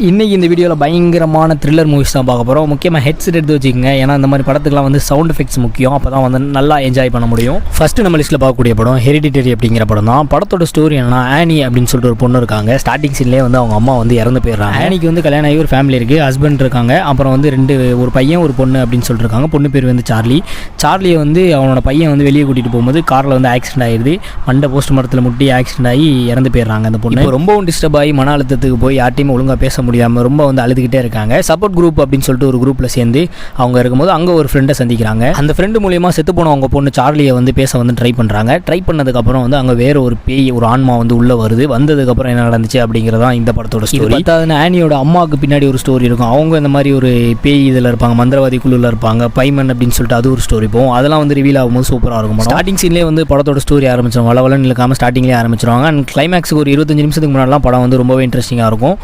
இன்றைக்கி இந்த வீடியோவில் பயங்கரமான த்ரில்லர் மூவிஸ் தான் பார்க்க போகிறோம். முக்கியமாக ஹெட்செட் எடுத்து வச்சுக்கோங்க, ஏன்னா இந்த மாதிரி படத்துக்குலாம் வந்து சவுண்ட் எஃபெக்ட்ஸ் முக்கியம். அப்போ தான் வந்து நல்லா என்ஜாய் பண்ண முடியும். ஃபஸ்ட்டு நம்ம லிஸ்ட்டில் பார்க்கக்கூடிய படம் ஹெரிடிட்டரி அப்படிங்கிற படம் தான். படத்தோட ஸ்டோரி என்னன்னா, ஆனி அப்படின்னு சொல்லிட்டு ஒரு பொண்ணு இருக்காங்க. ஸ்டார்டிங் சீன்லேயே வந்து அவங்க அம்மா வந்து இறந்து போயிடுறாங்க. ஆனிக்கு வந்து கல்யாணம் ஆகி ஒரு ஃபேமிலி இருக்குது, ஹஸ்பண்ட் இருக்காங்க, அப்புறம் வந்து ஒரு பையன் ஒரு பொண்ணு அப்படின்னு சொல்லியிருக்காங்க. பொண்ணு பேர் வந்து சார்லியை வந்து அவனோட பையன் வந்து வெளியே கூட்டிகிட்டு போகும்போது காரில் வந்து ஆக்சிடென்ட் ஆகிடுது. மண்டை போஸ்ட் மரத்தில் முட்டி ஆக்சிடென்ட் ஆகி இறந்து போயிடுறாங்க. அந்த பொண்ணு ரொம்பவும் டிஸ்டர்ப் ஆகி மன அழுத்தத்துக்கு போய் யார்ட்டையுமே ஒழுங்காக பேச முடியாமல் ரொம்ப வந்து அழுதுகிட்டே இருக்காங்க. சப்போர்ட் குரூப் அப்படின்னு சொல்லிட்டு ஒரு குரூப்பில் சேர்ந்து அவங்க இருக்கும்போது அங்கே ஒரு ஃப்ரெண்டை சந்திக்கிறாங்க. அந்த ஃப்ரெண்டு மூலியமாக செத்து போன அவங்க பொண்ணு சார்லியை வந்து பேச வந்து ட்ரை பண்ணுறாங்க. ட்ரை பண்ணதுக்கப்புறம் வந்து அங்கே வேறு ஒரு பேய், ஒரு ஆன்மா வந்து உள்ளே வருது. வந்ததுக்கப்புறம் என்ன நடந்துச்சு அப்படிங்கிறதான் இந்த படத்தோட ஸ்டோரி. பத்தாவதுன்னு ஆனியோட அம்மாவுக்கு பின்னாடி ஒரு ஸ்டோரி இருக்கும். அவங்க இந்த மாதிரி ஒரு பேய் இதில் இருப்பாங்க, மந்திரவாதி குழுவில் இருப்பாங்க, பைமன் அப்படின்னு சொல்லிட்டு அது ஒரு ஸ்டோரி போகும். அதெல்லாம் வந்து ரிவீல் ஆகும்போது சூப்பராக இருக்கும். ஸ்டார்டிங் சீன்லேயே வந்து படத்தோட ஸ்டோரி ஆரம்பிச்சிருவாங்க. வளவலன்னு இல்லாமல் ஸ்டார்டிங்லேயே ஆரம்பிச்சிருவாங்க. அண்ட் கிளைமேக்ஸுக்கு ஒரு 25 நிமிஷத்துக்கு முன்னாடிலாம் படம் வந்து ரொம்பவே இன்ட்ரெஸ்டிங்காக இருக்கும்.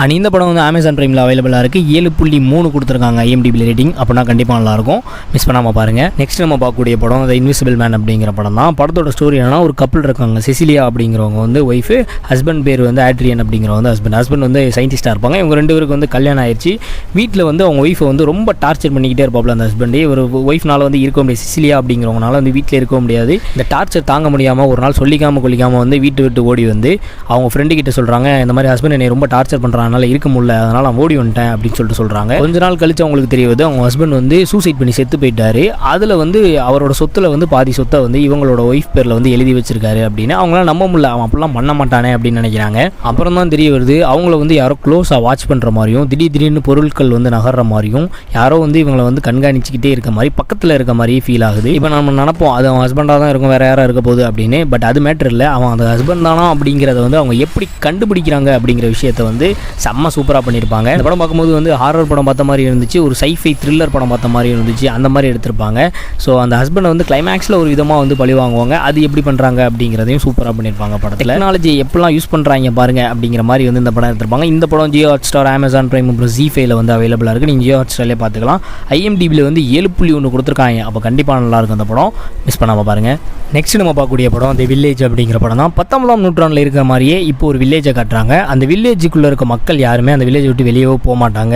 அண்ட் இந்த படம் வந்து அமேசான் பிரைமில் அவைலபிளாக இருக்குது. 7.3 கொடுத்துருக்காங்க IMDb ரேட்டிங். அப்படின்னா கண்டிப்பாக நல்லாயிருக்கும், மிஸ் பண்ணாமல் பாருங்கள். நெக்ஸ்ட் நம்ம பார்க்கக்கூடிய படம் த இன்விசிபிள் மேன் அப்படிங்கிற படம் தான். படத்தோட ஸ்டோரி என்னன்னா, ஒரு கப்பல் இருக்காங்க, செசிலியா அப்படிங்கிறவங்க வந்து ஒய்ஃபு, ஹஸ்பண்ட் பேர் வந்து ஆட்ரியன் அப்படிங்கிறவங்க வந்து ஹஸ்பண்ட் வந்து சயின்டிஸ்ட்டாக இருப்பாங்க. இவங்க 2 பேருக்கு வந்து கல்யாணம் ஆயிடுச்சு. வீட்டில் வந்து அவங்க ஒய்ஃபை வந்து ரொம்ப டார்ச்சர் பண்ணிக்கிட்டே இருப்பாப்புல அந்த ஹஸ்பண்டே. ஒரு ஒய்ஃப்னால் வந்து இருக்க முடியாது, செசிலியா அப்படிங்கிறவங்கனால வந்து வீட்டில் இருக்க முடியாது. இந்த டார்ச்சர் தாங்க முடியாமல் ஒரு நாள் கொல்லிக்காமல் வந்து வீட்டு விட்டு ஓடி வந்து அவங்க ஃப்ரெண்டு கிட்ட சொல்கிறாங்க, இந்த மாதிரி ஹஸ்பண்ட் என்னை ரொம்ப டார்ச்சர் பண்ணுறாங்க, இருக்க முடியல, அதனால் நான் ஓடி வந்துட்டேன் அப்படின்னு சொல்லிட்டு சொல்கிறாங்க. கொஞ்ச நாள் கழிச்சு அவங்களுக்கு தெரிய வருது, அவங்க ஹஸ்பண்ட் வந்து சூசைட் பண்ணி செத்து போயிட்டாரு. அதில் வந்து அவரோட சொத்தில் வந்து பாதி சொத்தை வந்து இவங்களோட ஒய்ஃப் பேரில் வந்து எழுதி வச்சிருக்காரு அப்படின்னு. அவங்களாம் நம்ப முடியல, அவன் அப்படிலாம் பண்ண மாட்டானே அப்படின்னு நினைக்கிறாங்க. அப்புறம் தான் தெரிய வருது, அவங்கள வந்து யாரோ க்ளோஸாக வாட்ச் பண்ணுற மாதிரியும், திடீர்னு பொருட்கள் வந்து நகர்ற மாதிரியும், யாரோ வந்து இவங்களை வந்து கண்காணிச்சிக்கிட்டே இருக்க மாதிரி, பக்கத்தில் இருக்க மாதிரியே ஃபீல் ஆகுது. இப்போ நம்ம நினைப்போம் அது அவன் ஹஸ்பண்டாக தான் இருக்கும், வேறு யாராக இருக்க போகுது அப்படின்னு. பட் அது மேட்டர் இல்லை, அவன் அந்த ஹஸ்பண்ட் தானா அப்படிங்கிறத வந்து அவங்க எப்படி கண்டுபிடிக்கிறாங்க அப்படிங்கிற விஷயத்தை வந்து செம்ம சூப்பராக பண்ணியிருப்பாங்க. இந்த படம் பார்க்கும்போது வந்து ஹாரர் படம் பார்த்த மாதிரி இருந்துச்சு, ஒரு சைஃபை த்ரில்லர் படம் பார்த்த மாதிரி இருந்துச்சு, அந்த மாதிரி எடுத்திருப்பாங்க. ஸோ அந்த ஹஸ்பண்டை வந்து கிளைமேக்ஸில் ஒரு விதமாக வந்து பழி வாங்குவாங்க. அது எப்படி பண்ணுறாங்க அப்படிங்கிறதையும் சூப்பராக பண்ணியிருப்பாங்க படத்தில். டெக்னாலஜி எப்படிலாம் யூஸ் பண்ணுறாங்க பாருங்க அப்படிங்கிற மாதிரி வந்து இந்த படம் எடுத்திருப்பாங்க. இந்த படம் ஜியோ ஹாட்ஸ்டார், அமேசான் பிரைம், அப்புறம் ஜி5ல வந்து அவைலபிளாக இருக்குது. நீங்கள் ஜியோ ஹாட்ஸ்டார்லேயே பார்த்துக்கலாம். IMDbல வந்து 7.1 கொடுத்துருக்காங்க. அப்போ கண்டிப்பாக நல்லாயிருக்கும் அந்த படம், மிஸ் பண்ணாமல் பாருங்கள். நெக்ஸ்ட் நம்ம பார்க்கக்கூடிய படம் தி வில்லேஜ் அப்படிங்கிற படம் தான். 19ஆம் நூற்றாண்டில் இருக்கிற மாதிரியே இப்போ ஒரு வில்லேஜை காட்டுறாங்க. அந்த வில்லேஜுக்குள்ளே இருக்க மக்கள் யாருமே அந்த வில்லேஜ் விட்டு வெளியவே போக மாட்டாங்க.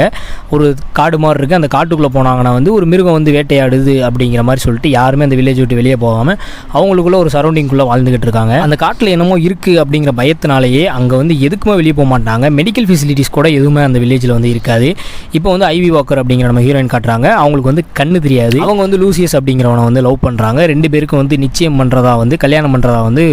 ஒரு காடு மாதிரி இருக்குது, அந்த காட்டுக்குள்ளே போனாங்கன்னா வந்து ஒரு மிருகம் வந்து வேட்டையாடுது அப்படிங்கிற மாதிரி சொல்லிட்டு யாருமே அந்த வில்லேஜ் விட்டு வெளியே போகாமல் அவங்களுக்குள்ள ஒரு சரௌண்டிங்குள்ளே வாழ்ந்துகிட்டு இருக்காங்க. அந்த காட்டில் என்னமோ இருக்குது அப்படிங்கிற பயத்தினாலேயே அங்கே வந்து எதுக்குமே வெளியே போக மாட்டாங்க. மெடிக்கல் ஃபெசிலிட்டிஸ் கூட எதுவுமே அந்த வில்லேஜில் வந்து இருக்காது. இப்போ வந்து ஐவி வாக்கர் அப்படிங்கிற நம்ம ஹீரோயின் காட்டுறாங்க. அவங்களுக்கு வந்து கண்ணு தெரியாது. அவங்க வந்து லூசியஸ் அப்படிங்கிறவனை வந்து லவ் பண்ணுறாங்க. 2 பேருக்கும் வந்து நிச்சயம் பண்ணுறதா வந்து கல்யாணம் பண்ணுறதா வந்து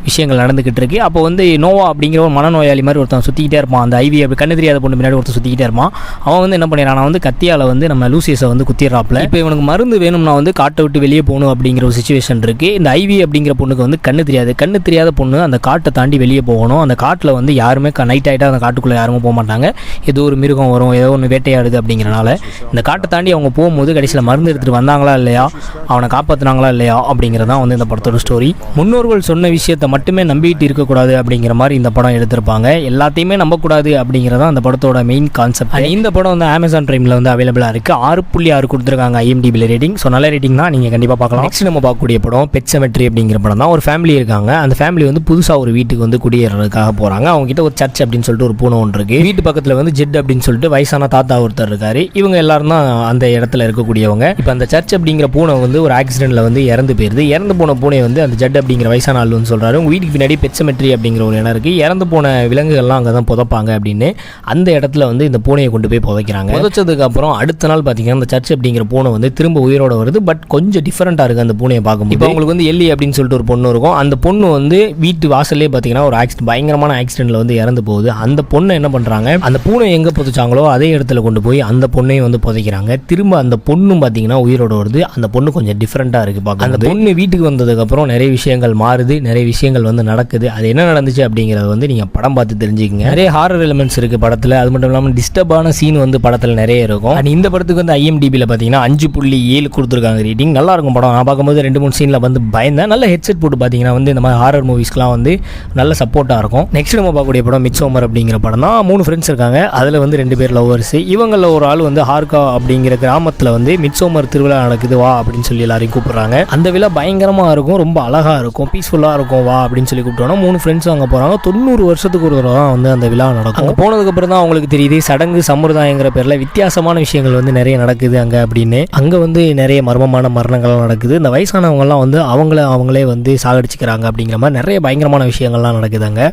விஷயங்கள் நடந்துக்கிட்டு இருக்கு. அப்போ வந்து நோவா அப்படிங்கிற ஒரு மனநோயாளி மாதிரி ஒருத்தன் சுற்றிக்கிட்டே இருப்பான். அந்த ஐவி அப்படி கண்ணு தெரியாத பொண்ணு பின்னாடி ஒருத்தர் சுற்றிக்கிட்டே இருப்பான். அவன் வந்து என்ன பண்ணிடுறான், வந்து கத்தியால் வந்து நம்ம லூசியஸை வந்து குத்திடுறாப்புல. இப்போ இவனுக்கு மருந்து வேணும்னா வந்து காட்டை விட்டு வெளியே போகணும் அப்படிங்கிற ஒரு சுச்சுவேஷன் இருக்குது. இந்த ஐவி அப்படிங்கிற பொண்ணுக்கு வந்து கண்ணு தெரியாத பொண்ணு அந்த காட்டை தாண்டி வெளியே போகணும். அந்த காட்டில் வந்து யாருமே நைட் ஆகிட்டா அந்த காட்டுக்குள்ளே யாருமே போக மாட்டாங்க. ஏதோ ஒரு மிருகம் வரும், ஏதோ ஒன்று வேட்டையாடுது அப்படிங்கிறனால இந்த காட்டை தாண்டி அவங்க போகும்போது கடைசியில் மருந்து எடுத்துகிட்டு வந்தாங்களா இல்லையா, அவனை காப்பாற்றினாங்களா இல்லையா அப்படிங்கிறதான் வந்து இந்த படத்தோட ஸ்டோரி. முன்னோர்கள் சொன்ன விஷயத்தை மட்டுமே நம்பிட்டு இருக்கக்கூடாது அப்படிங்கிற மாதிரி இந்த படம் எடுத்திருப்பாங்க. எல்லாத்தையுமே நம்பக்கூடாது அப்படிங்கிறதான் அந்த படத்தோட மெயின் கான்செப்ட். இந்த படம் வந்து அமேசான் பிரைமில் வந்து அவைலபிளாக இருக்குது. 6.6 கொடுத்துருக்காங்க IMDb ரேட்டிங். ஸோ நல்ல ரேட்டிங் தான், நீங்கள் கண்டிப்பாக பார்க்கலாம். நெக்ஸ்ட் நம்ம பார்க்கக்கூடிய படம் பெட் செமெட்ரி அப்படிங்கிற படம் தான். ஒரு ஃபேமிலி இருக்காங்க. அந்த ஃபேமிலி வந்து புதுசாக ஒரு வீட்டுக்கு வந்து குடியேறதுக்காக போகிறாங்க. அவங்ககிட்ட ஒரு சர்ச் அப்படின்னு சொல்லிட்டு ஒரு பூனை ஒன்று இருக்குது. வீட்டு பக்கத்தில் வந்து ஜெட் அப்படின்னு சொல்லிட்டு வயசான தாத்தா ஒருத்தர் இருக்காரு. இவங்க எல்லாரும் தான் அந்த இடத்துல இருக்கக்கூடியவங்க. இப்போ அந்த சர்ச் அப்படிங்கிற பூனை வந்து ஒரு ஆக்சிடென்ட்டில் வந்து இறந்து போயிருது. இறந்து போன பூனை வந்து அந்த ஜெட் அப்படிங்கிற வயசான ஆள் வந்து சொல்கிறாரு, உங்கள் வீட்டுக்கு பின்னாடி பெட் செமெட்ரி அப்படிங்கிற ஒரு இடம் இருக்குது, இறந்து போன விலங்குகள்லாம் அங்கே தான் புதைப்பாங்க அப்படின்னு. அந்த இடத்துல வந்து இந்த பூனையை கொண்டு போய் புதைக்கிறாங்க. புதைச்சதுக்கு அப்புறம் அடுத்த நாள் பார்த்தீங்கன்னா அந்த சர்ச் அப்படிங்கிற பூனை வந்து திரும்ப உயிரோட வருது. பட் கொஞ்சம் டிஃபரெண்டாக இருக்குது அந்த பூனையை பார்க்கும்போது. இப்போ அவங்களுக்கு வந்து எல்லி அப்படின்னு சொல்லிட்டு ஒரு பொண்ணு இருக்கும். அந்த பொண்ணு வந்து வீட்டு வாசல்லே பார்த்தீங்கன்னா ஒரு பயங்கரமான ஆக்சிடென்ட்ல வந்து இறந்து போகுது. அந்த பொண்ணை என்ன பண்ணுறாங்க, அந்த பூனை எங்கே புதைச்சாங்களோ அதே இடத்துல கொண்டு போய் அந்த பொண்ணையும் வந்து புதைக்கிறாங்க. திரும்ப அந்த பொண்ணும் பார்த்தீங்கன்னா உயிரோட வருது. அந்த பொண்ணு கொஞ்சம் டிஃப்ரெண்ட்டாக இருக்குது பார்க்க. அந்த பொண்ணு வீட்டுக்கு வந்ததுக்கப்புறம் நிறைய விஷயங்கள் மாறுது, நிறைய விஷயங்கள் வந்து நடக்குது. அது என்ன நடந்துச்சு அப்படிங்கிறத வந்து நீங்கள் படம் பார்த்து தெரிஞ்சுக்கங்க. நிறைய ஹாரர் எலிமெண்ட்ஸ் இருக்குது படத்தில். அது மட்டும் இல்லாமல் டிஸ்டர்பான சீன் வந்து படத்தில் நிறைய இருக்கும். அண்ட் இந்த படத்துக்கு வந்து IMDbல பார்த்தீங்கன்னா 5.7 கொடுத்துருக்காங்க ரேட்டிங். நல்லா இருக்கும் படம். நான் பார்க்கும்போது 2-3 சீனில் வந்து பயந்தேன். நல்ல ஹெட்செட் போட்டு பார்த்தீங்கன்னா வந்து இந்த மாதிரி ஹாரர் மூவிஸ்க்குலாம் வந்து நல்ல சப்போர்ட்டாக இருக்கும். நெக்ஸ்ட் நம்ம பார்க்கக்கூடிய படம் மிட்சோமர் அப்படிங்கிற படம் தான். 3 ஃப்ரெண்ட்ஸ் இருக்காங்க. அதில் வந்து 2 பேர் லவ்வர்ஸ். இவங்களில் ஒரு ஆள் வந்து ஹார்கா அப்படிங்கிற கிராமத்தில் வந்து மிட்சோமர் திருவிழா நடக்குது வா அப்படின்னு சொல்லி எல்லாரையும் கூப்பிட்றாங்க. அந்த விழா பயங்கரமாக இருக்கும், ரொம்ப அழகாக இருக்கும், பீஸ்ஃபுல்லாக இருக்கும், வா அப்படின்னு சொல்லி கூப்பிட்டோன்னா 3 ஃப்ரெண்ட்ஸ் அங்கே போகிறாங்க. 90 வருஷத்துக்கு ஒரு தடவை தான் வந்து அந்த விழா நடக்கும். அங்கே போனதுக்கப்புறம் தான் அவங்களுக்கு தெரியுது சடங்கு சம்பிரதாயங்கிற பேரில் வித்தியாசமான விஷயங்கள் வந்து நிறைய நடக்குது அங்கே அப்படின்னு. அங்கே வந்து நிறைய மர்மமான மரணங்கள்லாம் நடக்குது. இந்த வயசானவங்கலாம் வந்து அவங்களே வந்து சாகடிச்சுக்கிறாங்க அப்படிங்கிற மாதிரி நிறைய பயங்கரமான விஷயங்கள்லாம் நடக்குது அங்கே.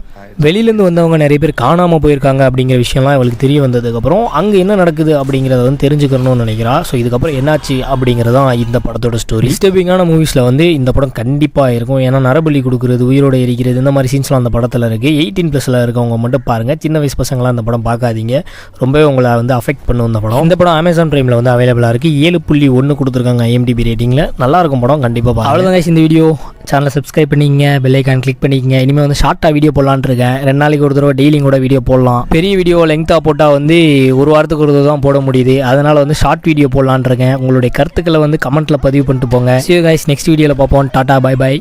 வெளியிலேருந்து வந்தவங்க நிறைய பேர் காணாமல் போயிருக்காங்க அப்படிங்கிற விஷயம்லாம் இவளுக்கு தெரிய வந்ததுக்கப்புறம் அங்கே என்ன நடக்குது அப்படிங்கிறத வந்து தெரிஞ்சுக்கணும்னு நினைக்கிறா. ஸோ இதுக்கப்புறம் என்னாச்சு அப்படிங்கிறதான் இந்த படத்தோட ஸ்டோரி. டிஸ்டர்பிங்கான மூவிஸில் வந்து இந்த படம் கண்டிப்பாக இருக்கும். ஏன்னா நரபலி கொடுக்குறது, உயிரோட எரிக்கிறது, இந்த மாதிரி சீன்ஸ்லாம் அந்த படத்தில் இருக்குது. 18+ இருக்கவங்க மட்டும் பாருங்கள். சின்ன வயசு பசங்களாம் அந்த படம் பார்க்காதீங்க. ரொம்பவே உங்களை வந்து அஃபெக்ட் பண்ணும் இந்த படம். இந்த படம் அமேசான் பிரைமில் வந்து அவைலபிளாக இருக்குது. 7.1 கொடுத்துருக்காங்க IMDb ரேட்டிங்கில். நல்லாயிருக்கும் படம், கண்டிப்பாக பாருங்கள். அவ்வளோதான் இந்த வீடியோ. சேனலை சப்ஸ்கிரைப் பண்ணிக்கங்க, பெல் ஐக்கான் கிளிக் பண்ணிக்கங்க. இனிமேல் வந்து ஷார்ட்டாக வீடியோ போடலான்னு இருக்கேன். 2 நாளைக்கு ஒரு தடவை டெய்லியும் கூட வீடியோ போடலாம். பெரிய வீடியோ லெங்க்தாக போட்டால் வந்து ஒரு வாரத்துக்கு ஒரு தடவை தான் போட முடியுது. அதனால் வந்து ஷார்ட் வீடியோ போடலான்னு இருக்கேன். உங்களுடைய கருத்துக்களை வந்து கமெண்ட்டில் பதிவு பண்ணிட்டு போங்க. See you guys, நெக்ஸ்ட் வீடியோவில் பார்ப்போம். Tata, bye by.